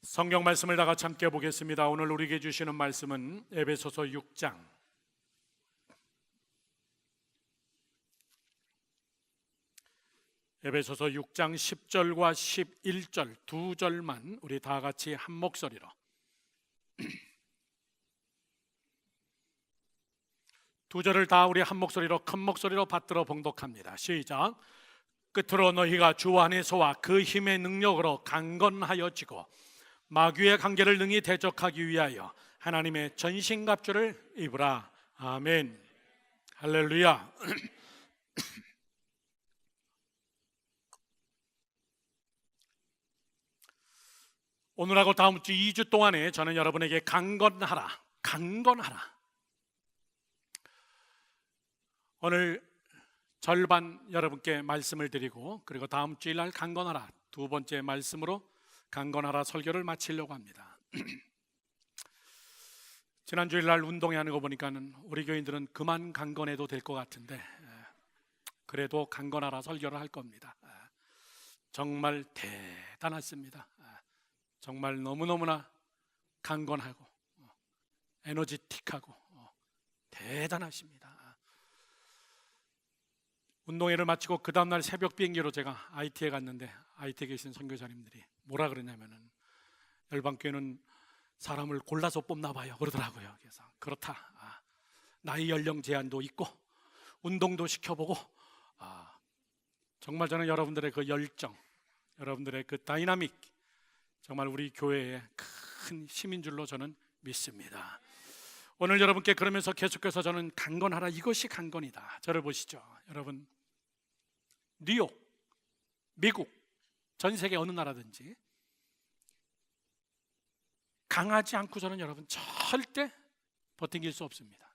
성경 말씀을 다 같이 함께 보겠습니다. 오늘 우리에게 주시는 말씀은 에베소서 6장 에베소서 6장 10절과 11절 두 절만 우리 다 같이 한 목소리로 두 절을 다 우리 한 목소리로 큰 목소리로 받들어 봉독합니다. 시작. 끝으로 너희가 주 안에서와 그 힘의 능력으로 강건하여지고 마귀의 관계를 능히 대적하기 위하여 하나님의 전신갑주를 입으라. 아멘. 할렐루야. 오늘하고 다음 주 2주 동안에 저는 여러분에게 강건하라, 강건하라. 오늘 절반 여러분께 말씀을 드리고 그리고 다음 주일날 강건하라 두 번째 말씀으로 강건하라 설교를 마치려고 합니다. 지난 주일날 운동회 하는 거 보니까는 우리 교인들은 그만 강건해도 될 것 같은데 그래도 강건하라 설교를 할 겁니다. 정말 대단하십니다. 정말 너무너무나 강건하고 에너지틱하고 대단하십니다. 운동회를 마치고 그 다음날 새벽 비행기로 제가 IT에 갔는데 IT에 계신 선교사님들이 뭐라 그러냐면은 열방교회는 사람을 골라서 뽑나 봐요 그러더라고요. 그래서 그렇다. 나이 연령 제한도 있고 운동도 시켜보고 정말 저는 여러분들의 그 열정, 여러분들의 그 다이나믹 정말 우리 교회의 큰 힘인 줄로 저는 믿습니다. 오늘 여러분께 그러면서 계속해서 저는 강건하라, 이것이 강건이다. 저를 보시죠. 여러분, 뉴욕, 미국, 전 세계 어느 나라든지 강하지 않고서는 여러분 절대 버티길 수 없습니다.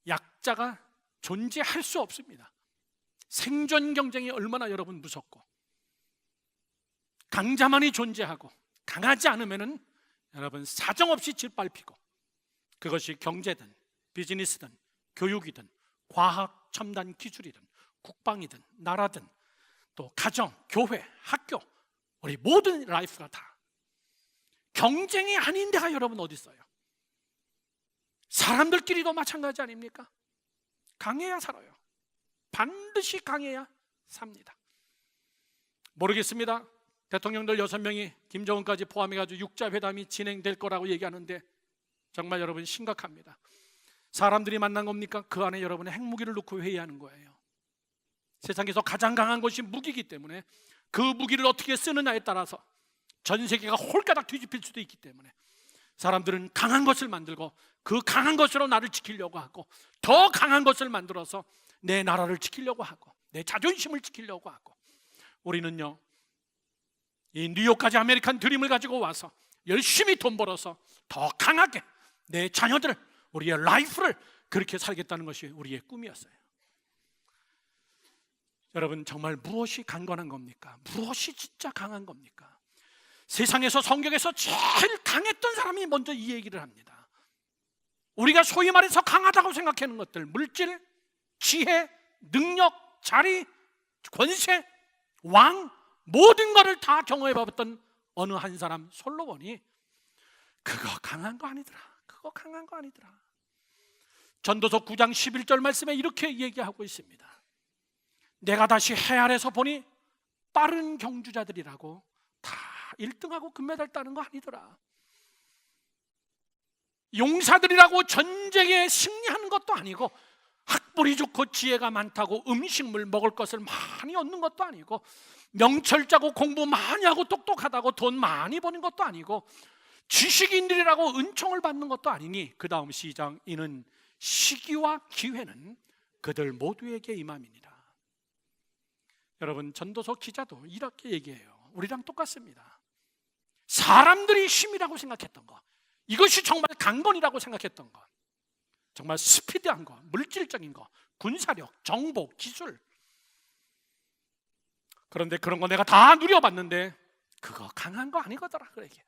약자가 존재할 수 없습니다. 생존 경쟁이 얼마나 여러분 무섭고 강자만이 존재하고 강하지 않으면은 여러분 사정없이 짓밟히고 그것이 경제든 비즈니스든 교육이든 과학 첨단 기술이든 국방이든 나라든 또 가정, 교회, 학교 우리 모든 라이프가 다 경쟁이 아닌 데가 여러분 어디 있어요? 사람들끼리도 마찬가지 아닙니까? 강해야 살아요. 반드시 강해야 삽니다. 모르겠습니다. 대통령들 6명이 김정은까지 포함해가지고 6자 회담이 진행될 거라고 얘기하는데 정말 여러분 심각합니다. 사람들이 만난 겁니까? 그 안에 여러분의 핵무기를 놓고 회의하는 거예요. 세상에서 가장 강한 것이 무기이기 때문에 그 무기를 어떻게 쓰느냐에 따라서 전 세계가 홀가닥 뒤집힐 수도 있기 때문에 사람들은 강한 것을 만들고 그 강한 것으로 나를 지키려고 하고 더 강한 것을 만들어서 내 나라를 지키려고 하고 내 자존심을 지키려고 하고 우리는요 이 뉴욕까지 아메리칸 드림을 가지고 와서 열심히 돈 벌어서 더 강하게 내 자녀들, 우리의 라이프를 그렇게 살겠다는 것이 우리의 꿈이었어요. 여러분 정말 무엇이 강건한 겁니까? 무엇이 진짜 강한 겁니까? 세상에서 성경에서 제일 강했던 사람이 먼저 이 얘기를 합니다. 우리가 소위 말해서 강하다고 생각하는 것들, 물질, 지혜, 능력, 자리, 권세, 왕 모든 것을 다 경험해 봤던 어느 한 사람 솔로몬이 그거 강한 거 아니더라. 그거 강한 거 아니더라. 전도서 9장 11절 말씀에 이렇게 얘기하고 있습니다. 내가 다시 해 아래서 보니 빠른 경주자들이라고 다 1등하고 금메달 따는 거 아니더라. 용사들이라고 전쟁에 승리하는 것도 아니고 학벌이 좋고 지혜가 많다고 음식물 먹을 것을 많이 얻는 것도 아니고 명철자고 공부 많이 하고 똑똑하다고 돈 많이 버는 것도 아니고 지식인들이라고 은총을 받는 것도 아니니 그 다음 시장 이는 시기와 기회는 그들 모두에게 임함이니라. 여러분 전도서 기자도 이렇게 얘기해요. 우리랑 똑같습니다. 사람들이 힘이라고 생각했던 것, 이것이 정말 강건이라고 생각했던 것, 정말 스피드한 거, 물질적인 거, 군사력, 정보, 기술. 그런데 그런 거 내가 다 누려봤는데 그거 강한 거 아니거더라. 그러게.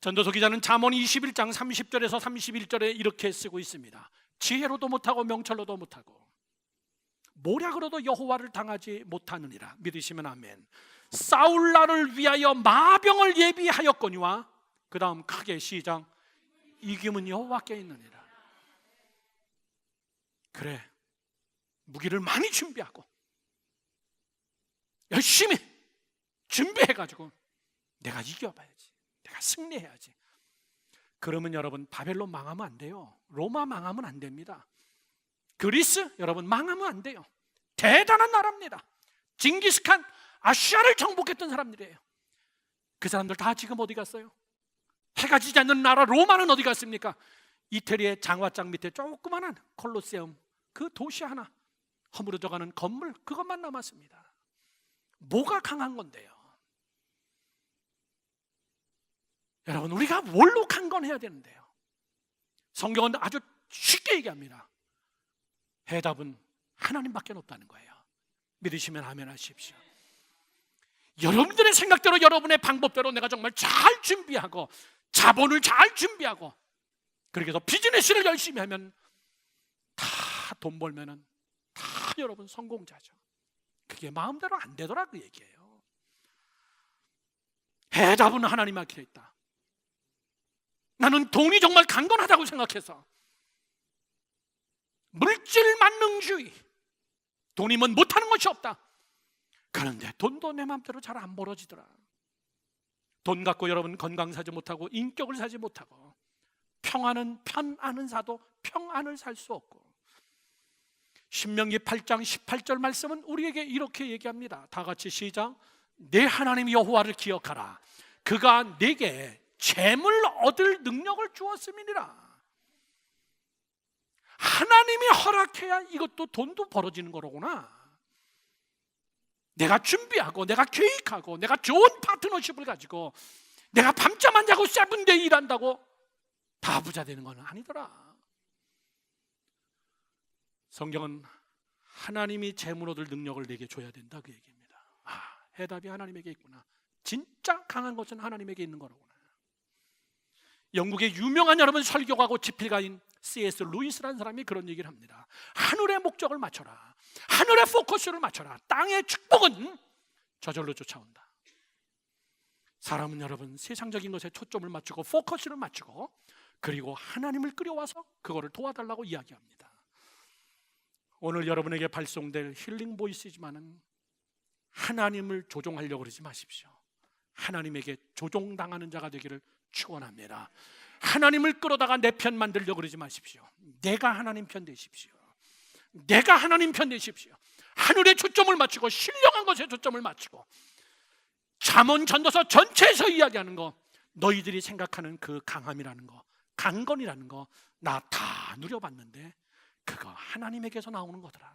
전도서 기자는 잠언 21장 30절에서 31절에 이렇게 쓰고 있습니다. 지혜로도 못하고 명철로도 못하고 모략으로도 여호와를 당하지 못하느니라. 믿으시면 아멘. 사울 나를 위하여 마병을 예비하였거니와 그 다음 크게 시작, 이김은 여호와께 있느니라. 그래, 무기를 많이 준비하고 열심히 준비해가지고 내가 이겨봐야지, 내가 승리해야지. 그러면 여러분, 바벨론 망하면 안 돼요. 로마 망하면 안 됩니다. 그리스 여러분 망하면 안 돼요. 대단한 나라입니다. 징기스칸 아시아를 정복했던 사람들이에요. 그 사람들 다 지금 어디 갔어요? 해가 지지 않는 나라 로마는 어디 갔습니까? 이태리의 장화장 밑에 조그마한 콜로세움, 그 도시 하나, 허물어져가는 건물, 그것만 남았습니다. 뭐가 강한 건데요? 여러분, 우리가 뭘로 강건해야 되는데요? 성경은 아주 쉽게 얘기합니다. 해답은 하나님밖에 없다는 거예요. 믿으시면 아멘 하십시오. 여러분들의 생각대로, 여러분의 방법대로 내가 정말 잘 준비하고 자본을 잘 준비하고 그렇게 해서 비즈니스를 열심히 하면 다 돈 벌면은 다 여러분 성공자죠. 그게 마음대로 안 되더라, 그 얘기예요. 해답은 하나님께 있다. 나는 돈이 정말 강건하다고 생각해서 물질 만능주의, 돈이면 못하는 것이 없다. 그런데 돈도 내 마음대로 잘 안 벌어지더라. 돈 갖고 여러분 건강 사지 못하고 인격을 사지 못하고 평안은 편안은 사도 평안을 살 수 없고, 신명기 8장 18절 말씀은 우리에게 이렇게 얘기합니다. 다 같이 시작. 내 하나님 여호와를 기억하라. 그가 내게 재물 얻을 능력을 주었음이니라. 하나님이 허락해야 이것도 돈도 벌어지는 거로구나. 내가 준비하고 내가 계획하고 내가 좋은 파트너십을 가지고 내가 밤잠 안 자고 세븐데이 일한다고 다 부자 되는 건 아니더라. 성경은 하나님이 재물 얻을 능력을 내게 줘야 된다, 그 얘기입니다. 해답이 하나님에게 있구나. 진짜 강한 것은 하나님에게 있는 거로구나. 영국의 유명한 여러분 설교가고 지필가인 C.S. 루이스라는 사람이 그런 얘기를 합니다. 하늘의 목적을 맞춰라. 하늘의 포커스를 맞춰라. 땅의 축복은 저절로 쫓아온다. 사람은 여러분 세상적인 것에 초점을 맞추고 포커스를 맞추고 그리고 하나님을 끌어와서 그거를 도와달라고 이야기합니다. 오늘 여러분에게 발송될 힐링 보이스지만은 하나님을 조종하려고 그러지 마십시오. 하나님에게 조종당하는 자가 되기를 축원합니다. 하나님을 끌어다가 내 편 만들려고 그러지 마십시오. 내가 하나님 편 되십시오. 내가 하나님 편 되십시오. 하늘에 초점을 맞추고 신령한 것에 초점을 맞추고 잠언 전도서 전체에서 이야기하는 거, 너희들이 생각하는 그 강함이라는 거, 강건이라는 거 나 다 누려봤는데 그거 하나님에게서 나오는 거더라.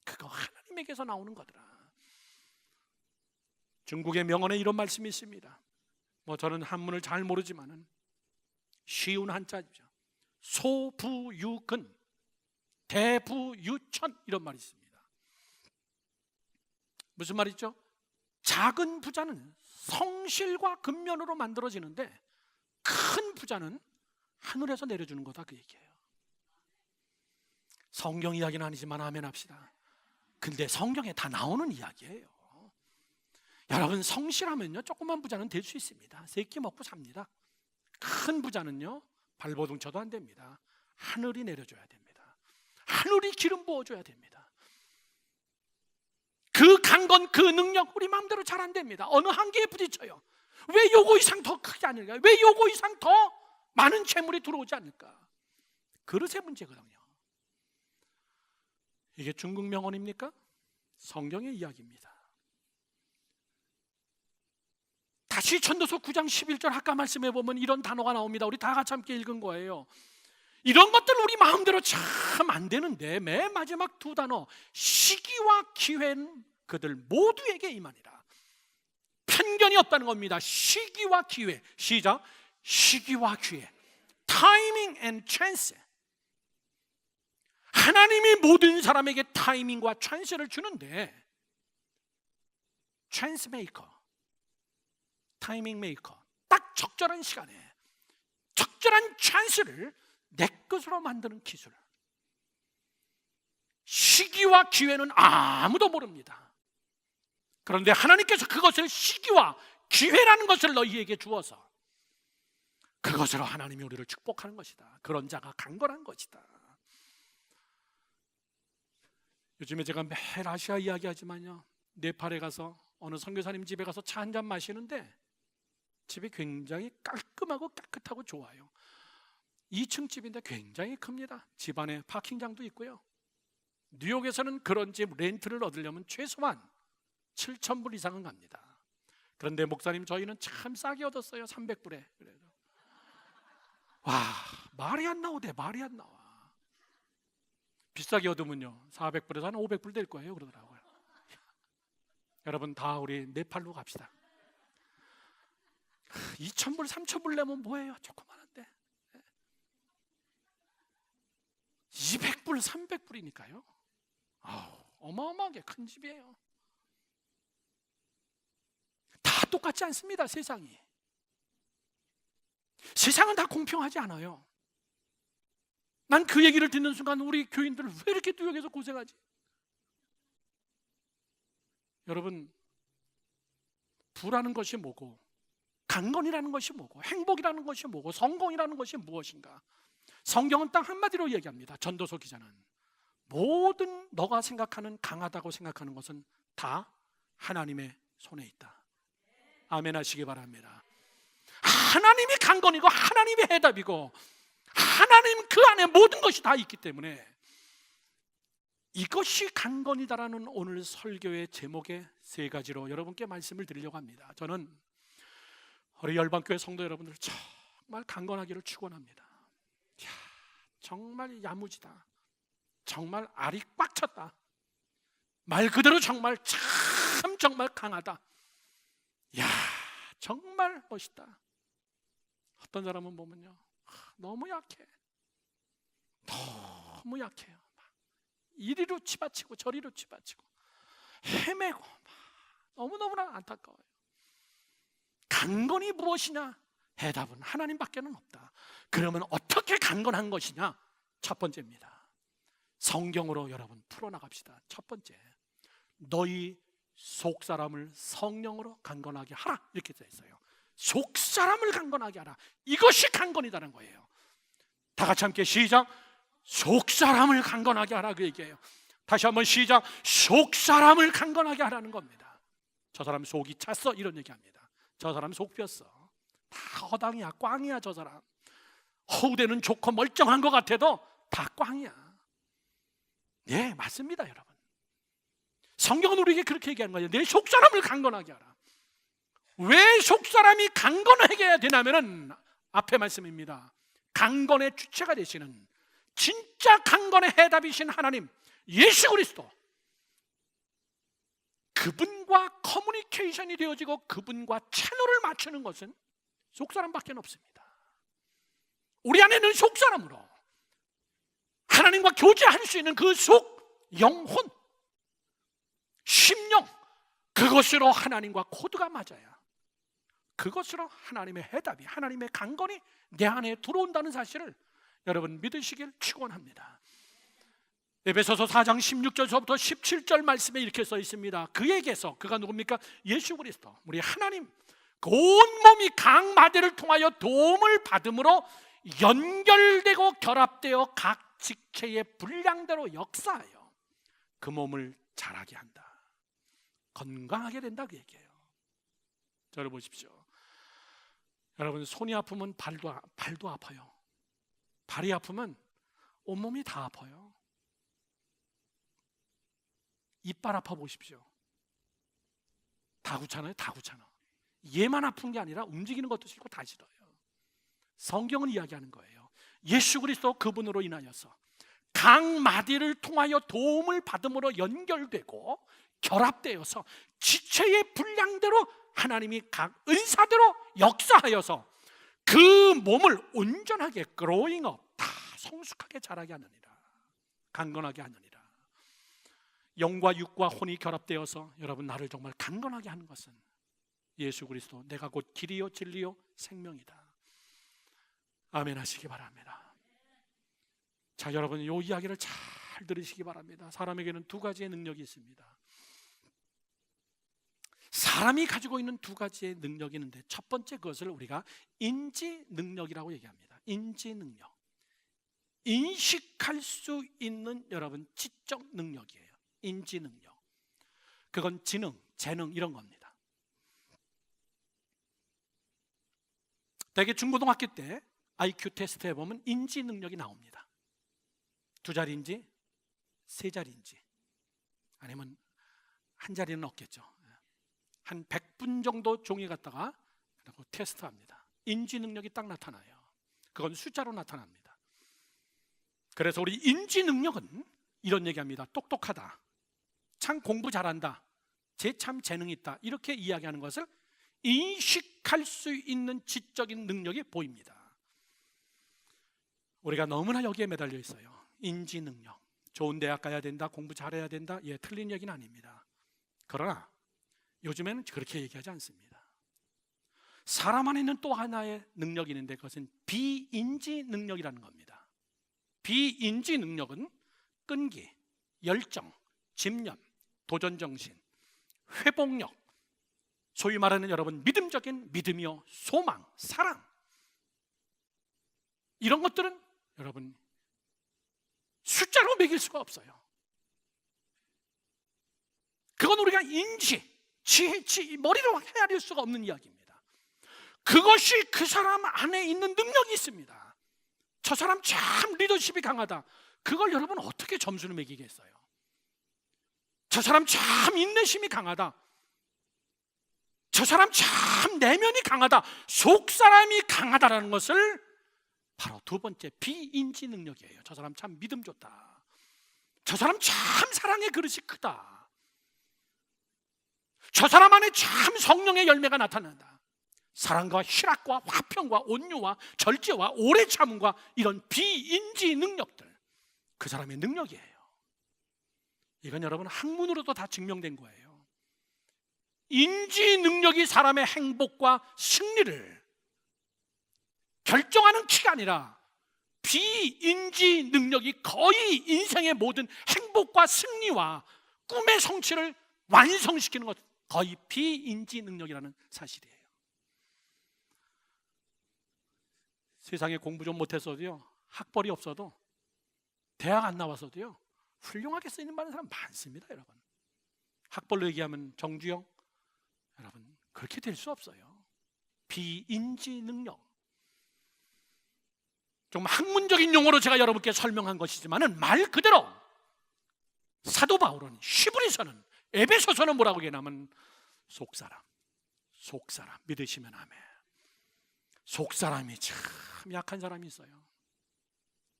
그거 하나님에게서 나오는 거더라. 중국의 명언에 이런 말씀이 있습니다. 저는 한문을 잘 모르지만은 쉬운 한자죠. 소부유근 대부유천, 이런 말이 있습니다. 무슨 말이죠? 작은 부자는 성실과 근면으로 만들어지는데 큰 부자는 하늘에서 내려주는 거다, 그 얘기예요. 성경 이야기는 아니지만 아멘 합시다. 근데 성경에 다 나오는 이야기예요. 여러분 성실하면요 조그만 부자는 될 수 있습니다. 세 끼 먹고 삽니다. 큰 부자는요 발버둥 쳐도 안 됩니다. 하늘이 내려줘야 됩니다. 하늘이 기름 부어줘야 됩니다. 그 강건, 그 능력 우리 마음대로 잘 안 됩니다. 어느 한계에 부딪혀요. 왜 요거 이상 더 크게 아닐까? 왜 요거 이상 더 많은 재물이 들어오지 않을까? 그릇의 문제거든요. 이게 중국 명언입니까? 성경의 이야기입니다. 다시 전도서 9장 11절 아까 말씀해 보면 이런 단어가 나옵니다. 우리 다 같이 함께 읽은 거예요. 이런 것들 우리 마음대로 참 안 되는데 맨 마지막 두 단어, 시기와 기회는 그들 모두에게 임하니라. 편견이 없다는 겁니다. 시기와 기회. 시작. 시기와 기회. 타이밍 앤 찬스. 하나님이 모든 사람에게 타이밍과 찬스를 주는데, 찬스 메이커, 타이밍 메이커, 딱 적절한 시간에 적절한 찬스를 내 것으로 만드는 기술. 시기와 기회는 아무도 모릅니다. 그런데 하나님께서 그것을 시기와 기회라는 것을 너희에게 주어서 그것으로 하나님이 우리를 축복하는 것이다. 그런 자가 강건한 것이다. 요즘에 제가 매일 아시아 이야기하지만요, 네팔에 가서 어느 선교사님 집에 가서 차 한 잔 마시는데 집이 굉장히 깔끔하고 깨끗하고 좋아요. 2층 집인데 굉장히 큽니다. 집 안에 파킹장도 있고요. 뉴욕에서는 그런 집 렌트를 얻으려면 최소한 7,000불 이상은 갑니다. 그런데 목사님, 저희는 참 싸게 얻었어요. 300불에. 그래서 와, 말이 안 나오대. 말이 안 나와. 비싸게 얻으면요 400불에서 한 500불 될 거예요 그러더라고요. 여러분, 다 우리 네팔로 갑시다. 2,000불 3,000불 내면 뭐예요? 조그만한데. 200불 300불이니까요 어마어마하게 큰 집이에요. 다 똑같지 않습니다. 세상이. 세상은 다 공평하지 않아요. 난 그 얘기를 듣는 순간 우리 교인들은 왜 이렇게 뉴욕에서 고생하지? 여러분, 부라는 것이 뭐고, 강건이라는 것이 뭐고, 행복이라는 것이 뭐고, 성공이라는 것이 무엇인가? 성경은 딱 한마디로 얘기합니다. 전도서 기자는 모든 너가 생각하는 강하다고 생각하는 것은 다 하나님의 손에 있다. 아멘 하시기 바랍니다. 하나님이 강건이고 하나님이 해답이고 하나님 그 안에 모든 것이 다 있기 때문에 이것이 강건이다라는 오늘 설교의 제목의 세 가지로 여러분께 말씀을 드리려고 합니다. 저는 우리 열방교회 성도 여러분들 정말 강건하기를 축원합니다. 정말 야무지다. 정말 알이 꽉 찼다. 말 그대로 정말 정말 강하다. 정말 멋있다. 어떤 사람은 보면요, 너무 약해. 너무 약해요. 이리로 치받치고 저리로 치받치고 헤매고 너무너무나 안타까워요. 강건이 무엇이냐? 해답은 하나님밖에는 없다. 그러면 어떻게 강건한 것이냐? 첫 번째입니다. 성경으로 여러분 풀어나갑시다. 첫 번째, 너희 속사람을 성령으로 강건하게 하라, 이렇게 되어 있어요. 속사람을 강건하게 하라. 이것이 강건이다는 거예요. 다 같이 함께 시작. 속사람을 강건하게 하라, 그 얘기예요. 다시 한번 시작. 속사람을 강건하게 하라는 겁니다. 저 사람 속이 찼어, 이런 얘기합니다. 저 사람 속 폈어. 다 허당이야, 꽝이야. 저 사람 허우대는 좋고 멀쩡한 것 같아도 다 꽝이야. 네, 맞습니다. 여러분, 성경은 우리에게 그렇게 얘기하는 거예요. 내 속사람을 강건하게 하라. 왜 속사람이 강건하게 해야 되냐면은 앞에 말씀입니다. 강건의 주체가 되시는 진짜 강건의 해답이신 하나님 예수 그리스도, 그분과 커뮤니케이션이 되어지고 그분과 채널을 맞추는 것은 속사람밖에 없습니다. 우리 안에는 속사람으로 하나님과 교제할 수 있는 그 속, 영혼, 심령, 그것으로 하나님과 코드가 맞아야 그것으로 하나님의 해답이, 하나님의 강건이 내 안에 들어온다는 사실을 여러분 믿으시길 축원합니다. 에베소서 4장 16절서부터 17절 말씀에 이렇게 써 있습니다. 그에게서, 그가 누굽니까? 예수 그리스도, 우리 하나님 그 온 몸이 각 마디를 통하여 도움을 받음으로 연결되고 결합되어 각 직체의 분량대로 역사하여 그 몸을 자라게 한다. 건강하게 된다, 그 얘기예요. 저를 보십시오. 여러분, 손이 아프면 발도 아파요. 발이 아프면 온몸이 다 아파요. 이빨 아파 보십시오. 다 귀찮아요. 다 귀찮아. 얘만 아픈 게 아니라 움직이는 것도 싫고 다 싫어요. 성경은 이야기하는 거예요. 예수 그리스도 그분으로 인하여서 각 마디를 통하여 도움을 받음으로 연결되고 결합되어서 지체의 분량대로 하나님이 각 은사대로 역사하여서 그 몸을 온전하게 growing up, 다 성숙하게 자라게 하느니라, 강건하게 하느니라. 영과 육과 혼이 결합되어서 여러분 나를 정말 강건하게 하는 것은 예수 그리스도, 내가 곧 길이요 진리요 생명이다. 아멘 하시기 바랍니다. 자, 여러분 이 이야기를 잘 들으시기 바랍니다. 사람에게는 두 가지의 능력이 있습니다. 사람이 가지고 있는 두 가지의 능력이 있는데, 첫 번째 그것을 우리가 인지 능력이라고 얘기합니다. 인지 능력. 인식할 수 있는 여러분 지적 능력이에요. 인지 능력. 그건 지능, 재능 이런 겁니다. 대개 중고등학교 때 IQ 테스트에 보면 인지 능력이 나옵니다. 두 자리인지 세 자리인지, 아니면 한 자리는 없겠죠. 한 100분 정도 종이 갖다가 그리고 테스트합니다. 인지 능력이 딱 나타나요. 그건 숫자로 나타납니다. 그래서 우리 인지 능력은 이런 얘기합니다. 똑똑하다, 참 공부 잘한다, 쟤 참 재능이 있다, 이렇게 이야기하는 것을 인식할 수 있는 지적인 능력이 보입니다. 우리가 너무나 여기에 매달려 있어요. 인지 능력. 좋은 대학 가야 된다, 공부 잘해야 된다, 예, 틀린 얘기는 아닙니다. 그러나 요즘에는 그렇게 얘기하지 않습니다. 사람 안에 있는 또 하나의 능력이 있는데, 그것은 비인지 능력이라는 겁니다. 비인지 능력은 끈기, 열정, 집념, 도전정신, 회복력, 소위 말하는 여러분 믿음적인 믿음이요, 소망, 사랑, 이런 것들은 여러분 숫자로 매길 수가 없어요. 그건 우리가 인지, 머리로 헤아릴 수가 없는 이야기입니다. 그것이 그 사람 안에 있는 능력이 있습니다. 저 사람 참 리더십이 강하다, 그걸 여러분 어떻게 점수를 매기겠어요? 저 사람 참 인내심이 강하다, 저 사람 참 내면이 강하다, 속사람이 강하다라는 것을 바로 두 번째 비인지 능력이에요. 저 사람 참 믿음 좋다, 저 사람 참 사랑의 그릇이 크다, 저 사람 안에 참 성령의 열매가 나타난다. 사랑과 희락과 화평과 온유와 절제와 오래 참음과 이런 비인지 능력들, 그 사람의 능력이에요. 이건 여러분 학문으로도 다 증명된 거예요. 인지 능력이 사람의 행복과 승리를 결정하는 키가 아니라, 비인지 능력이 거의 인생의 모든 행복과 승리와 꿈의 성취를 완성시키는 것, 거의 비인지 능력이라는 사실이에요. 세상에 공부 좀 못했어도요, 학벌이 없어도, 대학 안 나와서도요 훌륭하게 쓰이는 많은 사람 많습니다. 여러분, 학벌로 얘기하면 정주영, 여러분 그렇게 될 수 없어요. 비인지 능력. 좀 학문적인 용어로 제가 여러분께 설명한 것이지만은 말 그대로 사도 바울은 히브리서는, 에베소서는 뭐라고 얘기하냐면 속사람, 믿으시면 아멘. 속사람이 참 약한 사람이 있어요.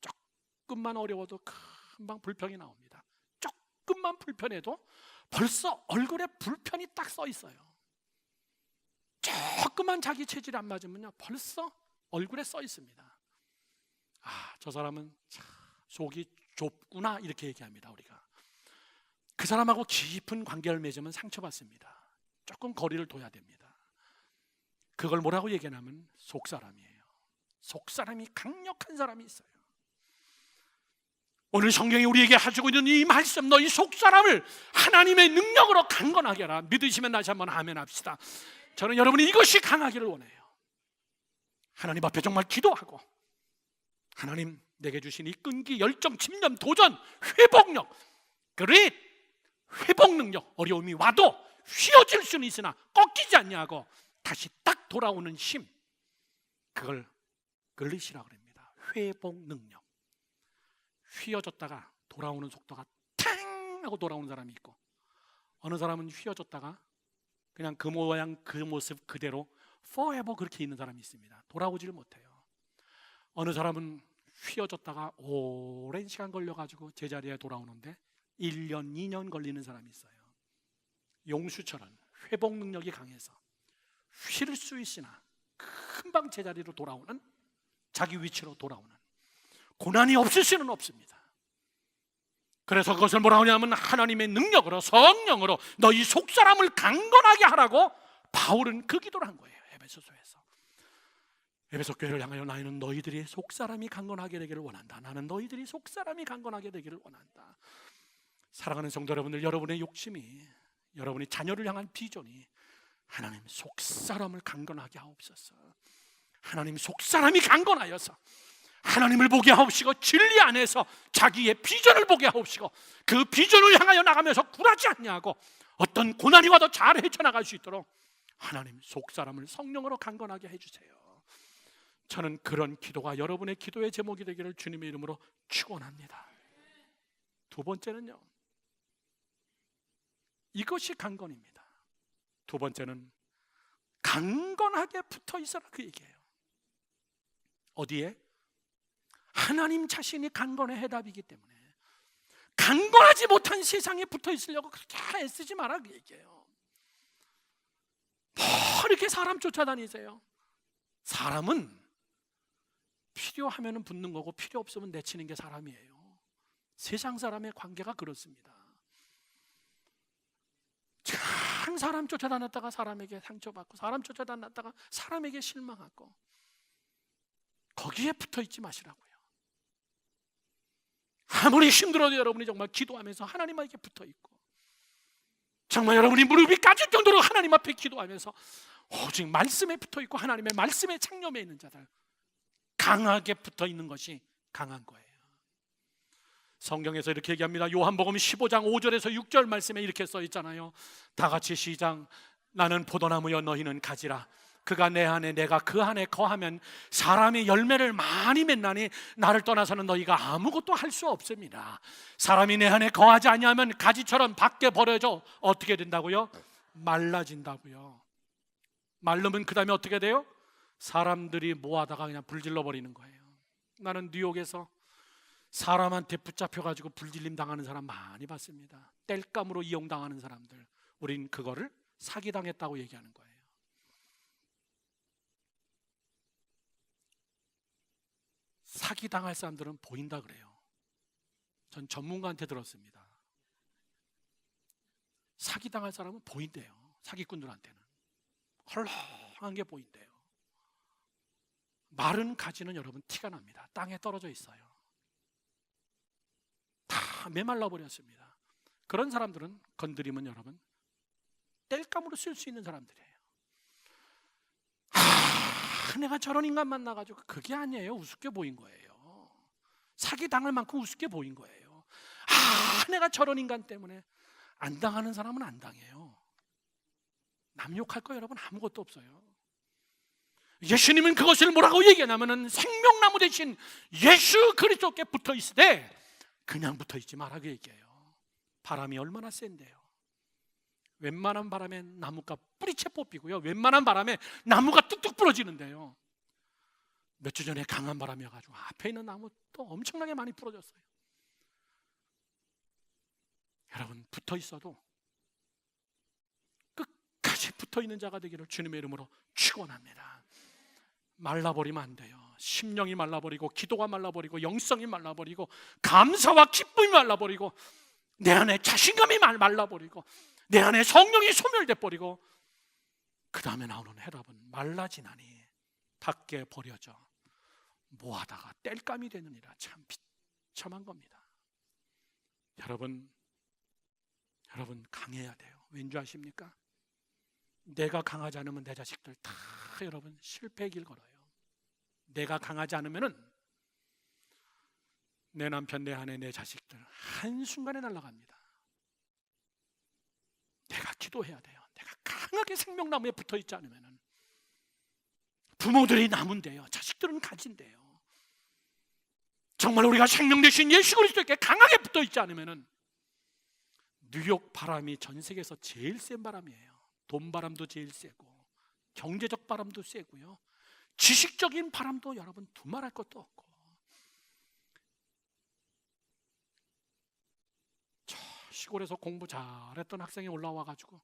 조금만 어려워도 금방 불평이 나옵니다. 조금만 불편해도 벌써 얼굴에 불편이 딱 써 있어요. 조금만 자기 체질이 안 맞으면요 벌써 얼굴에 써 있습니다. 아, 저 사람은 참 속이 좁구나, 이렇게 얘기합니다. 우리가 그 사람하고 깊은 관계를 맺으면 상처받습니다. 조금 거리를 둬야 됩니다. 그걸 뭐라고 얘기하냐면 속사람이에요. 속사람이 강력한 사람이 있어요. 오늘 성경이 우리에게 가지고 있는 이 말씀, 너희 속사람을 하나님의 능력으로 강건하게 하라. 믿으시면 다시 한번 아멘 합시다. 저는 여러분이 이것이 강하기를 원해요. 하나님 앞에 정말 기도하고, 하나님 내게 주신 이 끈기, 열정, 집념, 도전, 회복력, 그릿, 회복 능력, 어려움이 와도 휘어질 수는 있으나 꺾이지 않냐고 다시 딱 돌아오는 힘, 그걸 그릿이라고 합니다. 회복 능력. 휘어졌다가 돌아오는 속도가 탱 하고 돌아오는 사람이 있고, 어느 사람은 휘어졌다가 그냥 그 모양 그 모습 그대로 forever 그렇게 있는 사람이 있습니다. 돌아오지를 못해요. 어느 사람은 휘어졌다가 오랜 시간 걸려가지고 제자리에 돌아오는데 1년, 2년 걸리는 사람이 있어요. 용수처럼 회복 능력이 강해서 휠 수 있으나 금방 제자리로 돌아오는, 자기 위치로 돌아오는, 고난이 없을 수는 없습니다. 그래서 그것을 뭐라고 하냐면 하나님의 능력으로, 성령으로 너희 속사람을 강건하게 하라고 바울은 그 기도를 한 거예요. 에베소서에서. 에베소 교회를 향하여 나는 너희들이 속사람이 강건하게 되기를 원한다. 나는 너희들이 속사람이 강건하게 되기를 원한다. 사랑하는 성도 여러분들, 여러분의 욕심이, 여러분의 자녀를 향한 비전이 하나님 속사람을 강건하게 하옵소서. 하나님 속사람이 강건하여서 하나님을 보게 하옵시고 진리 안에서 자기의 비전을 보게 하옵시고 그 비전을 향하여 나가면서 굴하지 않냐고 어떤 고난이 와도 잘 헤쳐나갈 수 있도록 하나님 속사람을 성령으로 강건하게 해주세요. 저는 그런 기도가 여러분의 기도의 제목이 되기를 주님의 이름으로 축원합니다. 두 번째는요, 이것이 강건입니다. 두 번째는 강건하게 붙어 있어라, 그 얘기예요. 어디에? 하나님 자신이 강건의 해답이기 때문에 강건하지 못한 세상에 붙어 있으려고 그렇게 애쓰지 마라, 그 얘기예요. 뭐 이렇게 사람 쫓아다니세요? 사람은 필요하면 붙는 거고 필요 없으면 내치는 게 사람이에요. 세상 사람의 관계가 그렇습니다. 참 사람 쫓아다녔다가 사람에게 상처받고 사람 쫓아다녔다가 사람에게 실망하고 거기에 붙어 있지 마시라고요. 아무리 힘들어도 여러분이 정말 기도하면서 하나님에게 붙어 있고 정말 여러분이 무릎이 까질 정도로 하나님 앞에 기도하면서 오직 말씀에 붙어 있고 하나님의 말씀에 창념해 있는 자들, 강하게 붙어 있는 것이 강한 거예요. 성경에서 이렇게 얘기합니다. 요한복음 15장 5절에서 6절 말씀에 이렇게 써 있잖아요. 다 같이 시작. 나는 포도나무여 너희는 가지라. 그가 내 안에 내가 그 안에 거하면 사람이 열매를 많이 맺나니 나를 떠나서는 너희가 아무것도 할 수 없습니다. 사람이 내 안에 거하지 아니하면 가지처럼 밖에 버려져 어떻게 된다고요? 말라진다고요. 말르면 그 다음에 어떻게 돼요? 사람들이 모아다가 그냥 불질러 버리는 거예요. 나는 뉴욕에서 사람한테 붙잡혀가지고 불질림 당하는 사람 많이 봤습니다. 땔감으로 이용당하는 사람들, 우린 그거를 사기당했다고 얘기하는 거예요. 사기당할 사람들은 보인다 그래요. 전 전문가한테 들었습니다. 사기당할 사람은 보인대요. 사기꾼들한테는 헐렁한 게 보인대요. 마른 가지는 여러분 티가 납니다. 땅에 떨어져 있어요. 다 메말라 버렸습니다. 그런 사람들은 건드리면 여러분 땔감으로 쓸 수 있는 사람들이에요. 내가 저런 인간 만나가지고 그게 아니에요. 우습게 보인 거예요. 사기 당할 만큼 우습게 보인 거예요. 내가 저런 인간 때문에 안 당하는 사람은 안 당해요. 남 욕할 거 여러분 아무것도 없어요. 예수님은 그것을 뭐라고 얘기하냐면은 생명나무 대신 예수 그리스도께 붙어 있으되 그냥 붙어 있지 말라고 얘기해요. 바람이 얼마나 센데요. 웬만한 바람에 나무가 뿌리채 뽑히고요. 웬만한 바람에 나무가 뚝뚝 부러지는데요. 몇 주 전에 강한 바람이어가지고 앞에 있는 나무 또 엄청나게 많이 부러졌어요. 여러분 붙어 있어도 끝까지 붙어 있는 자가 되기를 주님의 이름으로 축원합니다. 말라버리면 안 돼요. 심령이 말라버리고 기도가 말라버리고 영성이 말라버리고 감사와 기쁨이 말라버리고 내 안에 자신감이 말라버리고 내 안에 성령이 소멸돼 버리고 그 다음에 나오는 해답은 말라지나니 밖에 버려져 모아다가 땔감이 되느니라. 참 비참한 겁니다. 여러분 강해야 돼요. 왠지 아십니까? 내가 강하지 않으면 내 자식들 다 여러분 실패의 길 걸어요. 내가 강하지 않으면은 내 남편, 내 아내, 내 자식들 한순간에 날아갑니다. 내가 기도해야 돼요. 내가 강하게 생명나무에 붙어 있지 않으면은 부모들이 남은데요. 자식들은 가진대요. 정말 우리가 생명 되신 예수 그리스도께 강하게 붙어 있지 않으면은 뉴욕 바람이 전 세계에서 제일 센 바람이에요. 돈 바람도 제일 세고 경제적 바람도 세고요. 지식적인 바람도 여러분 두말할 것도 없고 저 시골에서 공부 잘했던 학생이 올라와가지고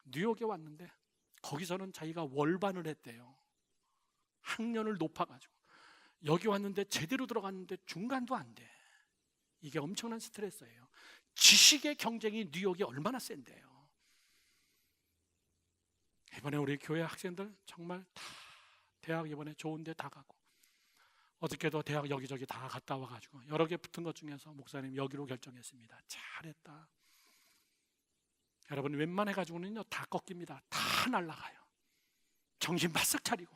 뉴욕에 왔는데 거기서는 자기가 월반을 했대요. 학년을 높아가지고 여기 왔는데 제대로 들어갔는데 중간도 안 돼. 이게 엄청난 스트레스예요. 지식의 경쟁이 뉴욕이 얼마나 센데요. 이번에 우리 교회 학생들 정말 다 대학 이번에 좋은 데 다 가고 어저께도 대학 여기저기 다 갔다 와가지고 여러 개 붙은 것 중에서 목사님 여기로 결정했습니다. 잘했다. 여러분, 웬만해가지고는요 다 꺾입니다. 다 날아가요. 정신 바싹 차리고,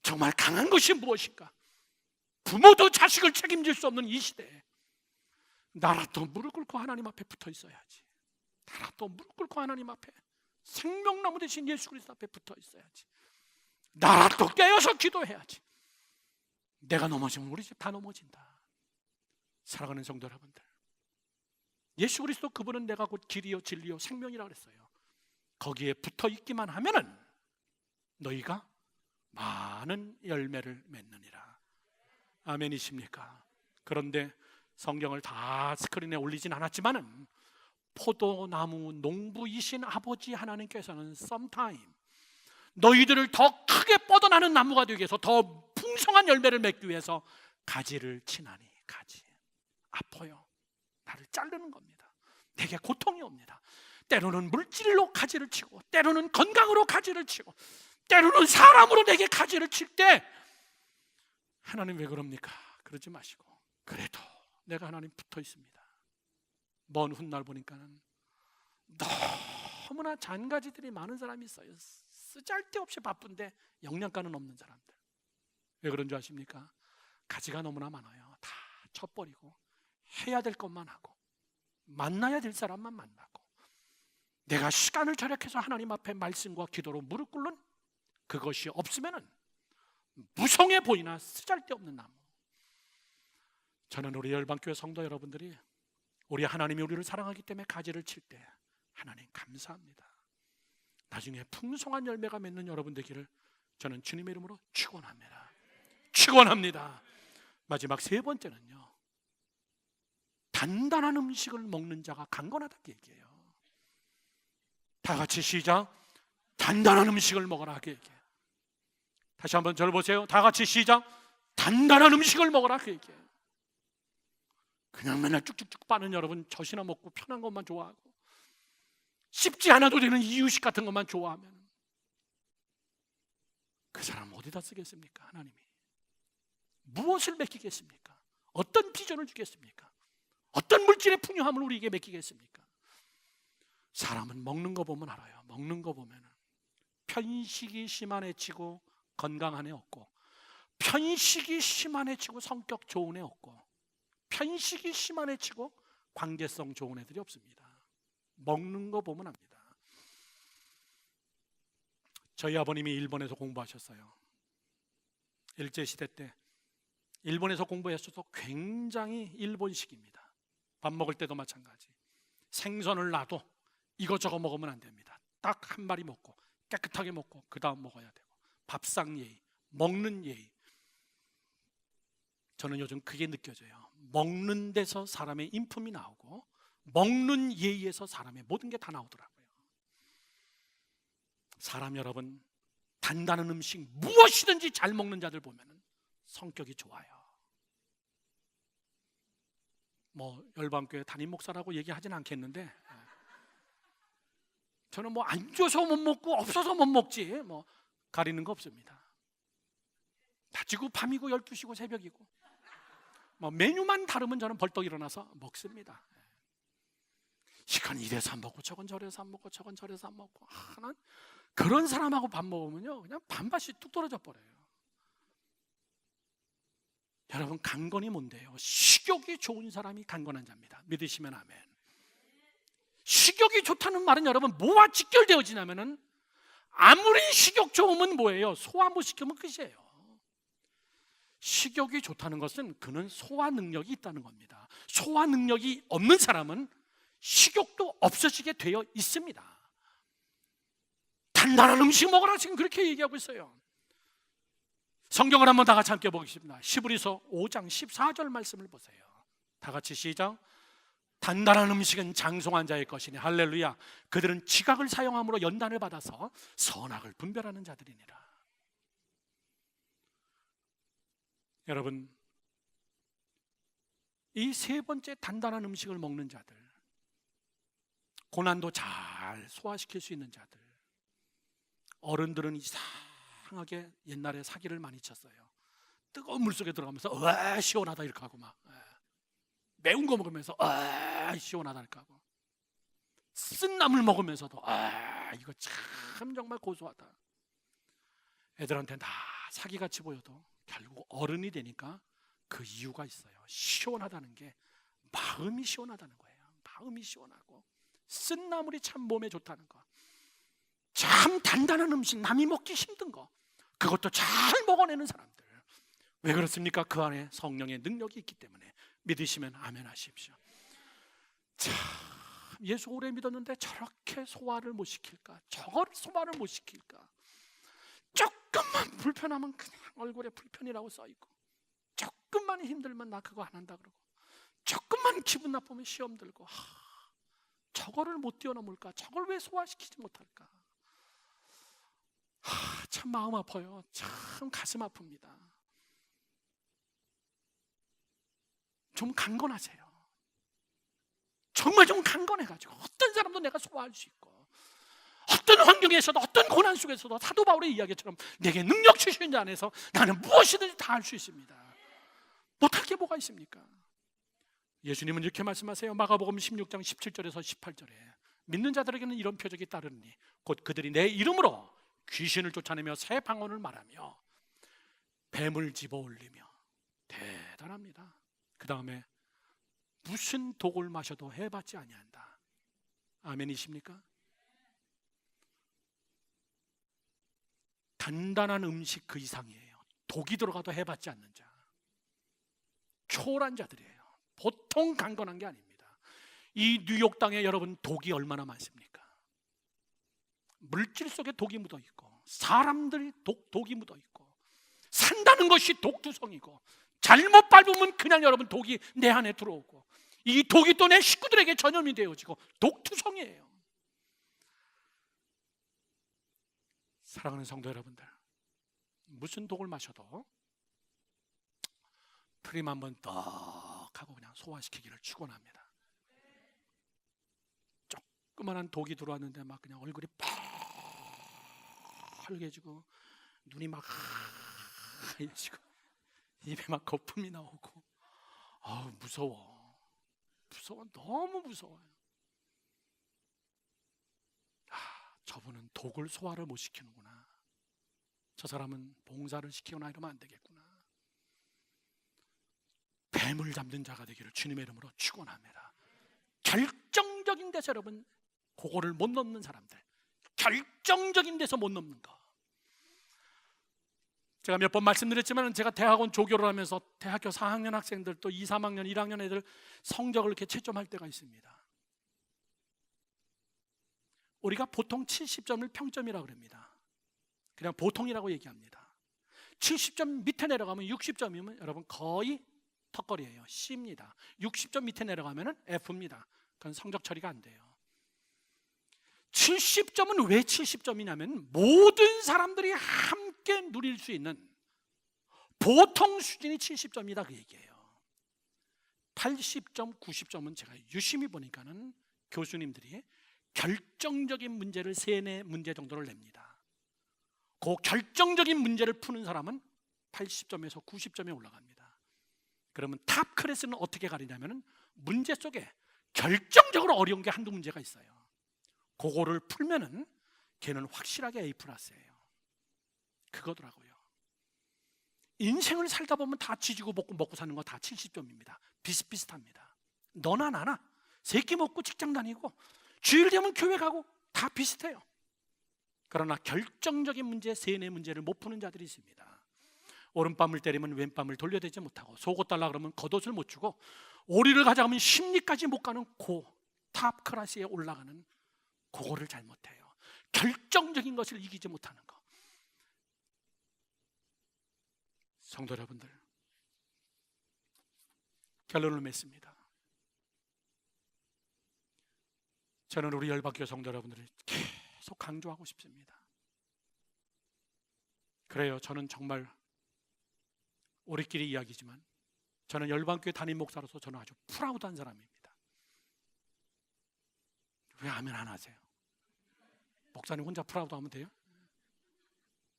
정말 강한 것이 무엇인가? 부모도 자식을 책임질 수 없는 이 시대에 나라도 무릎 꿇고 하나님 앞에 붙어 있어야지. 나라도 무릎 꿇고 하나님 앞에, 생명나무 대신 예수 그리스도 앞에 붙어 있어야지. 나라도 깨어서 기도해야지. 내가 넘어지면 우리 집 다 넘어진다. 사랑하는 성도 여러분들, 예수 그리스도 그분은 내가 곧 길이요 진리요 생명이라 그랬어요. 거기에 붙어 있기만 하면은 너희가 많은 열매를 맺느니라. 아멘이십니까? 그런데 성경을 다 스크린에 올리진 않았지만은 포도나무 농부이신 아버지 하나님께서는 sometime 너희들을 더 크게 뻗어나는 나무가 되기 위해서, 더 풍성한 열매를 맺기 위해서 가지를 치나니. 가지 아파요. 나를 자르는 겁니다. 내게 고통이 옵니다. 때로는 물질로 가지를 치고, 때로는 건강으로 가지를 치고, 때로는 사람으로 내게 가지를 칠 때 하나님 왜 그럽니까? 그러지 마시고, 그래도 내가 하나님 붙어 있습니다. 먼 훗날 보니까는 너무나 잔가지들이 많은 사람이 있어요. 쓰잘데없이 바쁜데 영양가는 없는 사람들. 왜 그런 줄 아십니까? 가지가 너무나 많아요. 다 쳐버리고 해야 될 것만 하고, 만나야 될 사람만 만나고, 내가 시간을 절약해서 하나님 앞에 말씀과 기도로 무릎 꿇는 그것이 없으면은 무성해 보이나 쓰잘데없는 나무. 저는 우리 열방교회 성도 여러분들이, 우리 하나님이 우리를 사랑하기 때문에 가지를 칠 때 하나님 감사합니다. 나중에 풍성한 열매가 맺는 여러분 되기를 저는 주님의 이름으로 축원합니다. 축원합니다. 마지막 세 번째는요, 단단한 음식을 먹는 자가 강건하다고 얘기해요. 다 같이 시작. 단단한 음식을 먹어라 하게 얘기해요. 다시 한번 저를 보세요. 다 같이 시작. 단단한 음식을 먹어라 하게 얘기해요. 그냥 맨날 쭉쭉쭉 빠는 여러분, 젖이나 먹고 편한 것만 좋아하고 씹지 않아도 되는 이유식 같은 것만 좋아하면 그 사람 어디다 쓰겠습니까? 하나님이 무엇을 맡기겠습니까? 어떤 비전을 주겠습니까? 어떤 물질의 풍요함을 우리에게 맡기겠습니까? 사람은 먹는 거 보면 알아요. 먹는 거 보면 편식이 심한 애 치고 건강한 애 없고, 편식이 심한 애 치고 성격 좋은 애 없고, 편식이 심한 애 치고 관계성 좋은 애들이 없습니다. 먹는 거 보면 압니다. 저희 아버님이 일본에서 공부하셨어요. 일제시대 때 일본에서 공부하셔서 굉장히 일본식입니다. 밥 먹을 때도 마찬가지. 생선을 놔도 이것저것 먹으면 안 됩니다. 딱 한 마리 먹고 깨끗하게 먹고 그 다음 먹어야 되고, 밥상 예의, 먹는 예의. 저는 요즘 그게 느껴져요. 먹는 데서 사람의 인품이 나오고, 먹는 예의에서 사람의 모든 게 다 나오더라고요. 사람 여러분, 단단한 음식 무엇이든지 잘 먹는 자들 보면 성격이 좋아요. 뭐 열방교회 담임 목사라고 얘기하진 않겠는데, 저는 뭐 안 줘서 못 먹고 없어서 못 먹지 뭐 가리는 거 없습니다. 낮이고 밤이고 12시고 새벽이고 뭐 메뉴만 다르면 저는 벌떡 일어나서 먹습니다. 이건 이래서 안 먹고 저건 저래서 안 먹고 저건 저래서 안 먹고, 난 그런 사람하고 밥 먹으면요 그냥 반밭이 뚝 떨어져 버려요. 여러분, 강건이 뭔데요? 식욕이 좋은 사람이 강건한 자입니다. 믿으시면 아멘. 식욕이 좋다는 말은 여러분 뭐와 직결되어지냐면은, 아무리 식욕 좋으면 뭐예요? 소화 못 시키면 끝이에요. 식욕이 좋다는 것은 그는 소화 능력이 있다는 겁니다. 소화 능력이 없는 사람은 식욕도 없어지게 되어 있습니다. 단단한 음식 먹으라 지금 그렇게 얘기하고 있어요. 성경을 한번 다 같이 함께 보겠습니다. 히브리서 5장 14절 말씀을 보세요. 다 같이 시작. 단단한 음식은 장성한 자의 것이니 할렐루야. 그들은 지각을 사용함으로 연단을 받아서 선악을 분별하는 자들이니라. 여러분, 이 세 번째 단단한 음식을 먹는 자들, 고난도 잘 소화시킬 수 있는 자들, 어른들은 이상하게 옛날에 사기를 많이 쳤어요. 뜨거운 물속에 들어가면서 으아 시원하다 이렇게 하고, 막 매운 거 먹으면서 시원하다 이렇게 하고, 쓴나물 먹으면서도 이거 참 정말 고소하다. 애들한테 다 사기같이 보여도 결국 어른이 되니까 그 이유가 있어요. 시원하다는 게 마음이 시원하다는 거예요. 마음이 시원하고 쓴나물이 참 몸에 좋다는 거, 참 단단한 음식, 남이 먹기 힘든 거, 그것도 잘 먹어내는 사람들. 왜 그렇습니까? 그 안에 성령의 능력이 있기 때문에. 믿으시면 아멘 하십시오. 참, 예수 오래 믿었는데 저렇게 소화를 못 시킬까? 저걸 소화를 못 시킬까? 조금만 불편하면 그냥 얼굴에 불편이라고 써있고, 조금만 힘들면 나 그거 안 한다 그러고, 조금만 기분 나쁘면 시험 들고, 저거를 못 뛰어넘을까? 저걸 왜 소화시키지 못할까? 참 마음 아파요. 참 가슴 아픕니다. 좀 강건하세요. 정말 좀 강건해가지고 어떤 사람도 내가 소화할 수 있고, 어떤 환경에서도 어떤 고난 속에서도 사도 바울의 이야기처럼 내게 능력 주신 자 안에서 나는 무엇이든지 다 할 수 있습니다. 못할 게 뭐가 있습니까? 예수님은 이렇게 말씀하세요. 마가복음 16장 17절에서 18절에 믿는 자들에게는 이런 표적이 따르니 곧 그들이 내 이름으로 귀신을 쫓아내며 새 방언을 말하며 뱀을 집어올리며. 대단합니다. 그 다음에 무슨 독을 마셔도 해받지 아니한다. 아멘이십니까? 단단한 음식 그 이상이에요. 독이 들어가도 해받지 않는 자, 초월한 자들이에요. 보통 강건한 게 아닙니다. 이 뉴욕 땅에 여러분 독이 얼마나 많습니까? 물질 속에 독이 묻어 있고, 사람들이 독이 묻어 있고, 산다는 것이 독두성이고, 잘못 밟으면 그냥 여러분 독이 내 안에 들어오고, 이 독이 또 내 식구들에게 전염이 되어지고 독투성이에요. 사랑하는 성도 여러분들, 무슨 독을 마셔도 프림 한번 떡 하고 그냥 소화시키기를 축원합니다. 조그만한 독이 들어왔는데 막 그냥 얼굴이 빨개지고 눈이 막 하얘지고 입에 막 거품이 나오고, 무서워. 너무 무서워요. 저분은 독을 소화를 못 시키는구나. 저 사람은 봉사를 시키거나 이러면 안 되겠구나. 뱀을 잡는 자가 되기를 주님의 이름으로 축원합니다. 결정적인 데서 여러분 그거를 못 넘는 사람들, 결정적인 데서 못 넘는 거. 제가 몇 번 말씀드렸지만 제가 대학원 조교를 하면서 대학교 4학년 학생들 또 2, 3학년, 1학년 애들 성적을 이렇게 채점할 때가 있습니다. 우리가 보통 70점을 평점이라고 그럽니다. 그냥 보통이라고 얘기합니다. 70점 밑에 내려가면 60점이면 여러분 거의 턱걸이에요. C입니다. 60점 밑에 내려가면 F입니다. 그건 성적 처리가 안 돼요. 70점은 왜 70점이냐면 모든 사람들이 함께 누릴 수 있는 보통 수준이 70점이다 그 얘기예요. 80점, 90점은 제가 유심히 보니까는 교수님들이 결정적인 문제를 3-4 문제 정도를 냅니다. 그 결정적인 문제를 푸는 사람은 80점에서 90점에 올라갑니다. 그러면 탑 클래스는 어떻게 가리냐면 문제 속에 결정적으로 어려운 게 한두 문제가 있어요. 그거를 풀면은 걔는 확실하게 A 플러스예요. 그거더라고요. 인생을 살다 보면 다 지지고 볶고 먹고 사는 거 다 70점입니다. 비슷비슷합니다. 너나 나나 새끼 먹고 직장 다니고 주일 되면 교회 가고 다 비슷해요. 그러나 결정적인 문제 3-4 문제를 못 푸는 자들이 있습니다. 오른밤을 때리면 왼밤을 돌려대지 못하고, 속옷 달라 그러면 겉옷을 못 주고, 오리를 가자 하면 심리까지 못 가는 탑 클래스에 올라가는 그거를 잘못해요. 결정적인 것을 이기지 못하는 거. 성도 여러분들, 결론을 맺습니다. 저는 우리 열방교회 성도 여러분들을 계속 강조하고 싶습니다. 그래요, 저는 정말 우리끼리 이야기지만 저는 열방교회 담임 목사로서 저는 아주 프라우드한 사람입니다. 왜 아멘 안 하세요? 목사님 혼자 프라우드하면 돼요?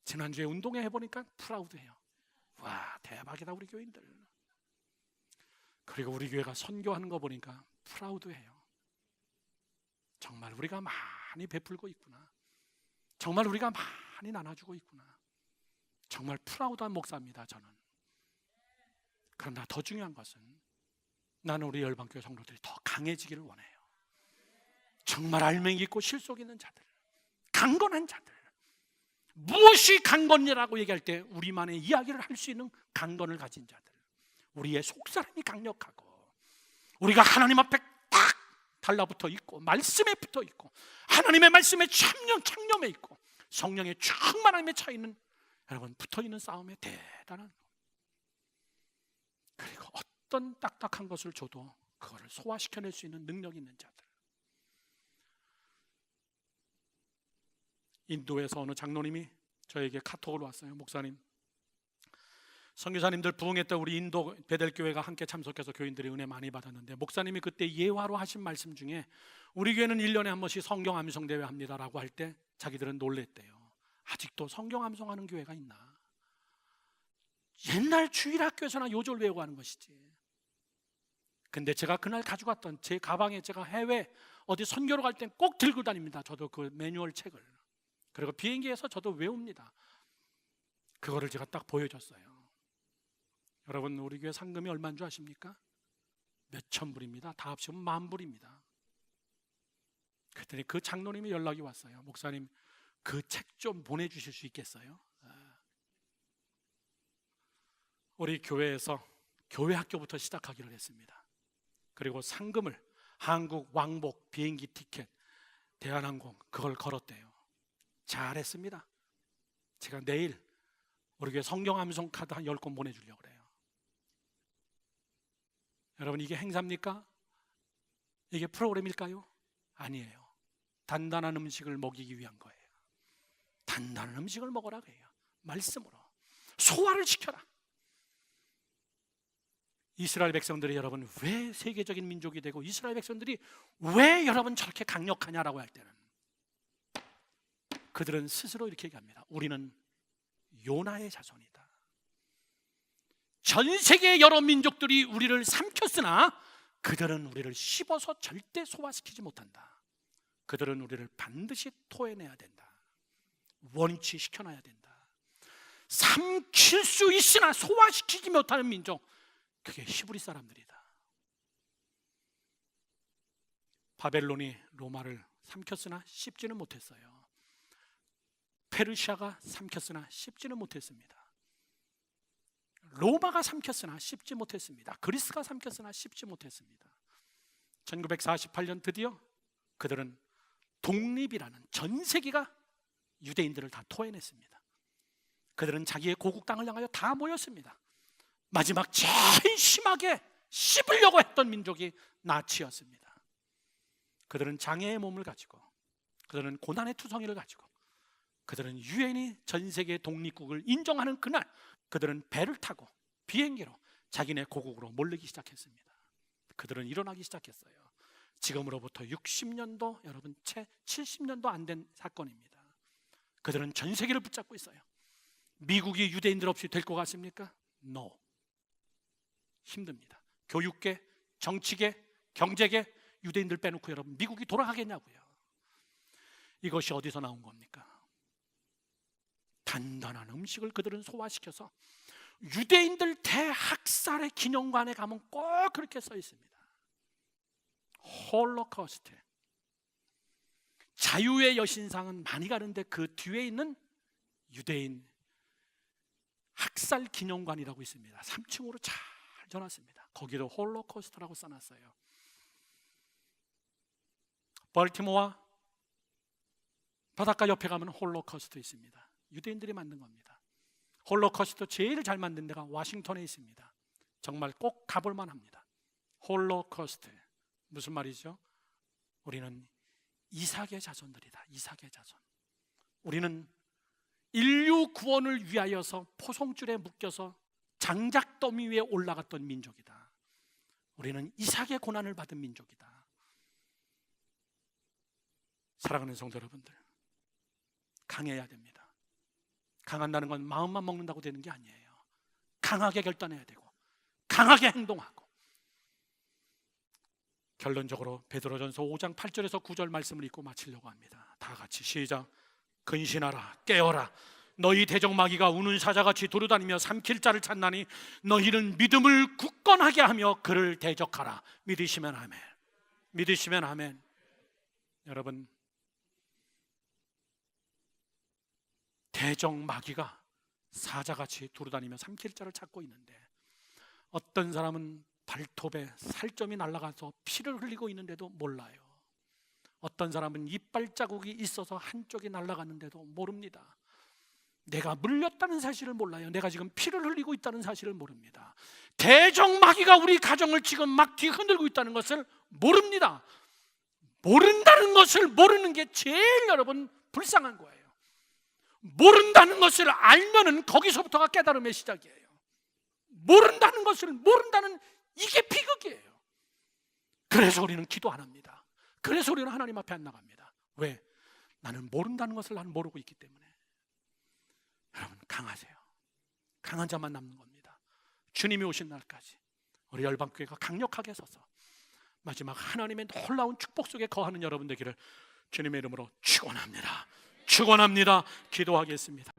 지난주에 운동회 해보니까 프라우드해요. 와, 대박이다 우리 교인들. 그리고 우리 교회가 선교하는 거 보니까 프라우드해요. 정말 정말 우리가 많이 베풀고 있구나. 정말 우리가 많이 나눠주고 있구나. 정말 프라우드한 목사입니다, 저는. 그러나 더 중요한 것은 나는 우리 열방교회 성도들이 더 강해지기를 원해요. 정말 알맹이 있고 실속 있는 자들, 강건한 자들, 무엇이 강건이라고 얘기할 때 우리만의 이야기를 할 수 있는 강건을 가진 자들, 우리의 속사람이 강력하고 우리가 하나님 앞에 딱 달라붙어 있고 말씀에 붙어 있고 하나님의 말씀에 창념해 있고 성령의 충만함에 차 있는, 여러분, 붙어 있는 싸움에 대단한, 그리고 어떤 딱딱한 것을 줘도 그거를 소화시켜낼 수 있는 능력 있는 자들. 인도에서 어느 장로님이 저에게 카톡으로 왔어요. 목사님, 선교사님들 부흥했던 우리 인도 베델교회가 함께 참석해서 교인들이 은혜 많이 받았는데 목사님이 그때 예화로 하신 말씀 중에 우리 교회는 1년에 한 번씩 성경 암송 대회 합니다라고 할 때 자기들은 놀랬대요. 아직도 성경 암송하는 교회가 있나? 옛날 주일학교에서나 요절 외우고 하는 것이지. 근데 제가 그날 가지고 왔던 제 가방에, 제가 해외 어디 선교로 갈 땐 꼭 들고 다닙니다. 저도 그 매뉴얼 책을. 그리고 비행기에서 저도 외웁니다. 그거를 제가 딱 보여줬어요. 여러분, 우리 교회 상금이 얼마인 줄 아십니까? 몇천 불입니다. 다 합치면 10,000불입니다. 그랬더니 그 장로님이 연락이 왔어요. 목사님, 그 책 좀 보내주실 수 있겠어요? 우리 교회에서 교회 학교부터 시작하기로 했습니다. 그리고 상금을 한국 왕복 비행기 티켓, 대한항공 그걸 걸었대요. 잘했습니다. 제가 내일 우리 교회 성경 암송 카드 한 10권 보내주려고 그래요. 여러분, 이게 행사입니까? 이게 프로그램일까요? 아니에요. 단단한 음식을 먹이기 위한 거예요. 단단한 음식을 먹으라 그래요. 말씀으로 소화를 시켜라. 이스라엘 백성들이, 여러분, 왜 세계적인 민족이 되고 이스라엘 백성들이 왜 여러분 저렇게 강력하냐라고 할 때는 그들은 스스로 이렇게 얘기합니다. 우리는 요나의 자손이다. 전 세계의 여러 민족들이 우리를 삼켰으나 그들은 우리를 씹어서 절대 소화시키지 못한다. 그들은 우리를 반드시 토해내야 된다. 원위치시켜놔야 된다. 삼킬 수 있으나 소화시키지 못하는 민족, 그게 히브리 사람들이다. 바벨론이 로마를 삼켰으나 씹지는 못했어요. 페르시아가 삼켰으나 씹지는 못했습니다. 로마가 삼켰으나 씹지 못했습니다. 그리스가 삼켰으나 씹지 못했습니다. 1948년 드디어 그들은 독립이라는 전 세계가 유대인들을 다 토해냈습니다. 그들은 자기의 고국 땅을 향하여 다 모였습니다. 마지막 제일 심하게 씹으려고 했던 민족이 나치였습니다. 그들은 장애의 몸을 가지고, 그들은 고난의 투성이를 가지고, 그들은 유엔이 전 세계 독립국을 인정하는 그날 그들은 배를 타고 비행기로 자기네 고국으로 몰리기 시작했습니다. 그들은 일어나기 시작했어요. 지금으로부터 60년도, 여러분, 채 70년도 안 된 사건입니다. 그들은 전 세계를 붙잡고 있어요. 미국이 유대인들 없이 될 것 같습니까? No. 힘듭니다. 교육계, 정치계, 경제계, 유대인들 빼놓고 여러분, 미국이 돌아가겠냐고요. 이것이 어디서 나온 겁니까? 단단한 음식을 그들은 소화시켜서, 유대인들 대학살의 기념관에 가면 꼭 그렇게 써 있습니다. 홀로코스트. 자유의 여신상은 많이 가는데 그 뒤에 있는 유대인 학살 기념관이라고 있습니다. 3층으로 잘 전놨습니다. 거기도 홀로코스트라고 써놨어요. 벌티모어 바닷가 옆에 가면 홀로코스트 있습니다. 유대인들이 만든 겁니다. 홀로코스트 제일 잘 만든 데가 워싱턴에 있습니다. 정말 꼭 가볼 만합니다. 홀로코스트 무슨 말이죠? 우리는 이삭의 자손들이다. 이삭의 자손. 우리는 인류 구원을 위하여서 포송줄에 묶여서 장작더미 위에 올라갔던 민족이다. 우리는 이삭의 고난을 받은 민족이다. 사랑하는 성도 여러분들, 강해야 됩니다. 강한다는 건 마음만 먹는다고 되는 게 아니에요. 강하게 결단해야 되고 강하게 행동하고 결론적으로 베드로전서 5장 8절에서 9절 말씀을 읽고 마치려고 합니다. 다 같이 시작. 근신하라, 깨어라. 너희 대적마귀가 우는 사자같이 두루다니며 삼킬 자를 찾나니 너희는 믿음을 굳건하게 하며 그를 대적하라. 믿으시면 아멘. 믿으시면 아멘. 여러분, 대적마귀가 사자같이 두루다니며 삼킬 자를 찾고 있는데 어떤 사람은 발톱에 살점이 날아가서 피를 흘리고 있는데도 몰라요. 어떤 사람은 이빨 자국이 있어서 한쪽이 날아갔는데도 모릅니다. 내가 물렸다는 사실을 몰라요. 내가 지금 피를 흘리고 있다는 사실을 모릅니다. 대적마귀가 우리 가정을 지금 막 뒤흔들고 있다는 것을 모릅니다. 모른다는 것을 모르는 게 제일 여러분 불쌍한 거예요. 모른다는 것을 알면은 거기서부터가 깨달음의 시작이에요. 모른다는 것을 모른다는 이게 비극이에요. 그래서 우리는 기도 안 합니다. 그래서 우리는 하나님 앞에 안 나갑니다. 왜? 나는 모른다는 것을 나는 모르고 있기 때문에. 여러분, 강하세요. 강한 자만 남는 겁니다. 주님이 오신 날까지 우리 열방교회가 강력하게 서서 마지막 하나님의 놀라운 축복 속에 거하는 여러분 되기를 주님의 이름으로 축원합니다. 축원합니다. 기도하겠습니다.